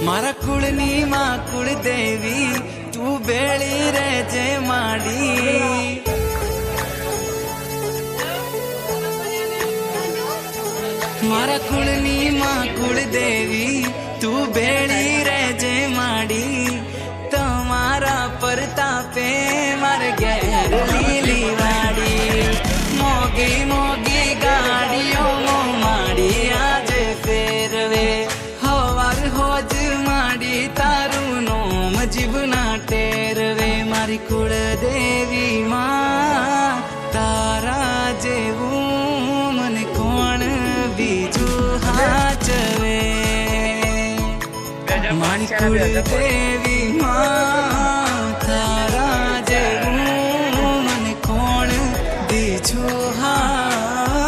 मारा कुळनी मां कुळदेवी तू बेळी रेजे माडी मारा कुळनी मां कुळदेवी तू बेळी रेजे माडी तमारा परतापे मार घेर लीली वाडी मोगी मोगी गाड़ियों मो माड़ी आज फेरवे हवार होज माड़ी तारू नोम जीवना टेरवे मारी कुळदेवी मां तारा जेवू मन कोण बीजू हाचवे मारी कुळदेवी मां